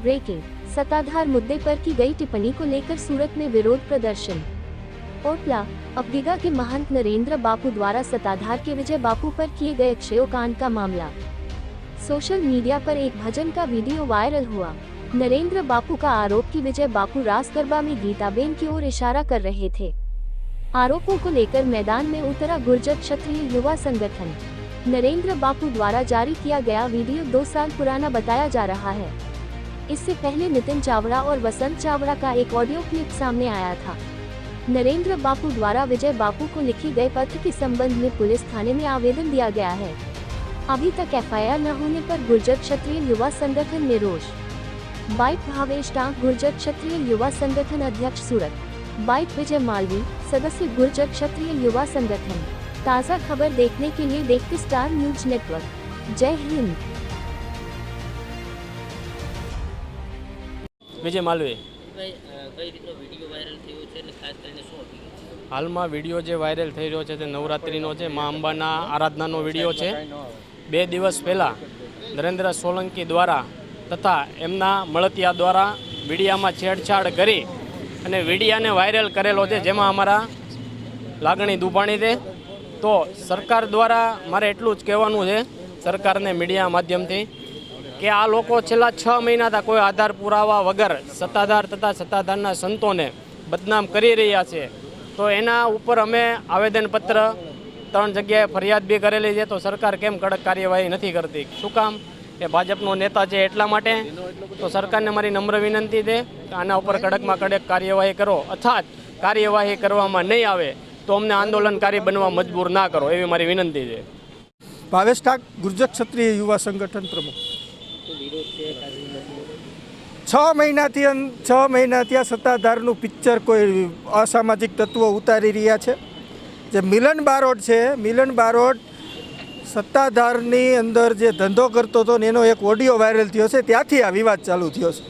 Breaking, सत्ताधार मुद्दे पर की गई टिप्पणी को लेकर सूरत में विरोध प्रदर्शन। ओटला, अपगीगा के महंत नरेंद्र बापू द्वारा सत्ताधार के विजय बापू पर किए गए क्षयोकांड का मामला। सोशल मीडिया पर एक भजन का वीडियो वायरल हुआ। नरेंद्र बापू का आरोप कि विजय बापू रास गरबा में गीताबेन की ओर इशारा कर रहे थे। आरोपों को लेकर मैदान में उतरा गुर्जर क्षत्रिय युवा संगठन। नरेंद्र बापू द्वारा जारी किया गया वीडियो 2 साल पुराना बताया जा रहा है। इससे पहले नितिन चावड़ा और वसंत चावड़ा का एक ऑडियो क्लिप सामने आया था। नरेंद्र बापू द्वारा विजय बापू को लिखे गए पत्र के संबंध में पुलिस थाने में आवेदन दिया गया है। अभी तक एफआईआर न होने पर गुर्जर क्षत्रिय युवा संगठन में रोष। बाइट भावेश टांग, गुर्जर क्षत्रिय युवा संगठन अध्यक्ष सूरत। बाइट विजय मालवी, सदस्य गुर्जर क्षत्रिय युवा संगठन। ताज़ा खबर देखने के लिए देखते स्टार न्यूज नेटवर्क। जय हिंद। विजय मालवी। हाल में विडियो जो वायरल थई रह्यो छे नवरात्रिनो छे, मां अंबाना आराधनानो विडियो छे। 2 दिवस पहला नरेंद्र सोलंकी द्वारा तथा एमना મળતિયા द्वारा मीडिया में छेड़छाड़ करी अने वीडिया ने वायरल करेलो छे, जेमां अमारा लागणी दुभाणी छे। तो सरकार द्वारा मारे एटलुं ज कहेवानुं छे सरकार ने मीडिया माध्यमथी कि आ लोको छेल्ला 6 महीना था कोई आधार पुरावा वगर सत्ताधार तथा सत्ताधारना संतोने बदनाम करी रह्या छे। तो एना उपर अमे आवेदनपत्र 3 जग्याए फरियाद भी करेली है। तो सरकार केम कड़क कार्यवाही नहीं करती? शुं काम? ए भाजपनो नेता है एटला माटे। तो सरकार ने मारी नम्र विनंती है कि आना उपर कड़क में कड़क कार्यवाही करो, अर्थात कार्यवाही करवामां नहीं आवे तो अमने आंदोलनकारी बनवा मजबूर ना करो, एवी मारी विनंती है। भावेश टाक, गुर्जर क्षत्रिय युवा संगठन प्रमुख। 6 महीना थी सत्ताधारનું पिक्चर कोई असामाजिक तत्वों उतारी रह्या छे। जे मिलन बारोट है, मिलन बारोट सत्ताधारनी अंदर जे धंधो करतो तो एनो एक ऑडियो वायरल थयो छे, त्याथी आ विवाद चालू थयो छे।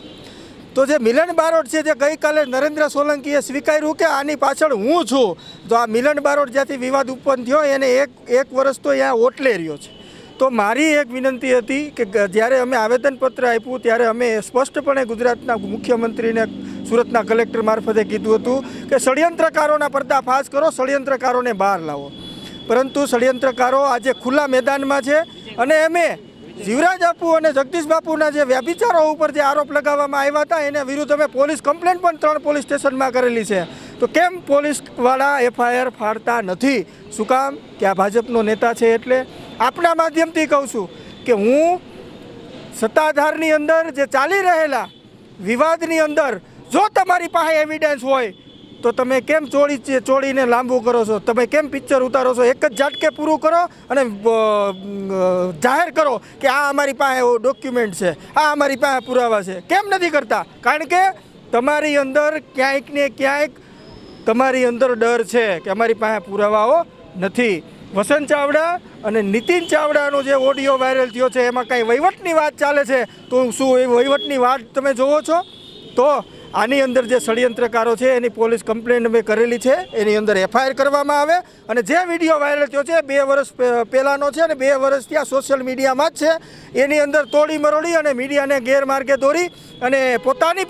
तो जे मिलन बारोट है, जे गई काले नरेंद्र सोलंकीए स्वीकार्યું કે આની પાછળ હું છું, તો આ મિलन બારોટ જ્યાંથી વિવાદ ઉત્પન્ન થયો એને એક વર્ષ તો ત્યાં ઓટલે રહ્યો છે। तो मारी एक विनंती थी कि જ્યારે અમે આવેદનપત્ર આપ્યું ત્યારે અમે સ્પષ્ટપણે ગુજરાતના મુખ્યમંત્રીને સુરતના કલેક્ટર મારફતે કીધું હતું કે ષડયંત્રકારોના પર્દાફાશ કરો, ષડયંત્રકારોને બહાર લાવો। પરંતુ ષડયંત્રકારો આજે ખુલ્લા મેદાનમાં છે અને અમે જીવરાજ બાપુ અને જગદીશ બાપુના જે વ્યભિચારો ઉપર જે આરોપ લગાવવામાં આવ્યા હતા એના વિરુદ્ધ અમે પોલીસ કમ્પ્લેન્ટ પણ 3 પોલીસ સ્ટેશનમાં કરેલી છે। તો કેમ પોલીસવાળા એફઆઈઆર ફાડતા નથી? શું કામ? કે આ ભાજપનો નેતા છે એટલે। આપના માધ્યમથી કહું છું કે હું સત્તાધારની અંદર જે ચાલી રહેલા વિવાદની અંદર જો તમારી પાસે એવિડન્સ હોય તો તમે કેમ ચોળીને લાંબુ કરો છો? તમે કેમ પિક્ચર ઉતારો છો? એક જ ઝાટકે પૂરું કરો અને જાહેર કરો કે આ અમારી પાસે ડોક્યુમેન્ટ છે, આ અમારી પાસે પુરાવા છે। કેમ નથી કરતા? કારણ કે તમારી અંદર ક્યાંક ને ક્યાંક તમારી અંદર ડર છે કે અમારી પાસે પુરાવાઓ નથી। વસંત ચાવડા અને નીતિન ચાવડાનો જે ઓડિયો વાયરલ થયો છે એમાં કાંઈ વહીવટની વાત ચાલે છે, તો શું એ વહીવટની વાત તમે જોવો છો? તો આની અંદર જે ષડયંત્રકારો છે એની પોલીસ કમ્પ્લેન્ટ અમે કરેલી છે, એની અંદર એફઆઈઆર કરવામાં આવે। અને જે વિડીયો વાયરલ થયો છે 2 વર્ષ પહેલાંનો છે અને 2 વર્ષથી આ સોશિયલ મીડિયામાં જ છે, એની અંદર તોડી મરોડી અને મીડિયાને ગેરમાર્ગે દોરી અને પોતાની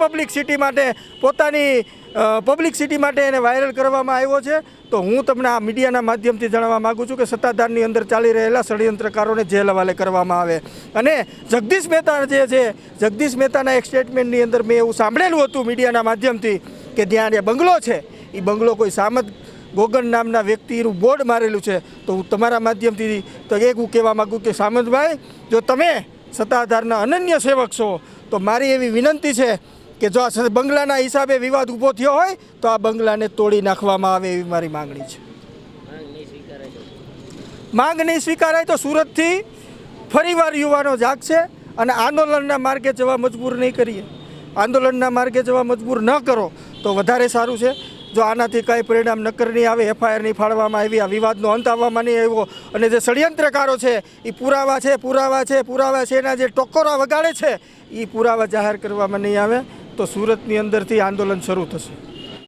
પબ્લિસિટી માટે એને વાયરલ કરવામાં આવ્યો છે। તો હું તમને આ મીડિયાના માધ્યમથી જણાવવા માગું છું કે સત્તાધારની અંદર ચાલી રહેલા ષડયંત્રકારોને જેલ હવાલે કરવામાં આવે। અને જગદીશ મહેતા જે છે, જગદીશ મહેતાના એક સ્ટેટમેન્ટની અંદર મેં એવું સાંભળેલું હતું મીડિયાના માધ્યમથી કે ત્યાં જે બંગલો છે એ બંગલો કોઈ સામત ગોગન નામના વ્યક્તિનું બોર્ડ મારેલું છે। તો હું તમારા માધ્યમથી તો એક હું કહેવા માગું કે સામંતભાઈ, જો તમે સત્તાધારના અનન્ય સેવક છો તો મારી એવી વિનંતી છે કે જો આ બંગલાના હિસાબે વિવાદ ઊભો થયો હોય તો આ બંગલાને તોડી નાખવામાં આવે એવી મારી માગણી છે। માંગ નહીં સ્વીકારાય તો સુરતથી ફરીવાર યુવાનો જાગશે અને આંદોલનના માર્ગે જવા મજબૂર નહીં કરીએ। આંદોલનના માર્ગે જવા મજબૂર ન કરો તો વધારે સારું છે। જો આનાથી કાંઈ પરિણામ નક્કર નહીં આવે, એફઆઈઆર નહીં ફાળવામાં આવી, આ વિવાદનો અંત આવવામાં નહીં આવ્યો અને જે ષડયંત્રકારો છે એ પુરાવા છે એના જે ટકોરા વગાડે છે એ પુરાવા જાહેર કરવામાં નહીં આવે તો સુરતની અંદરથી આંદોલન શરૂ થશે।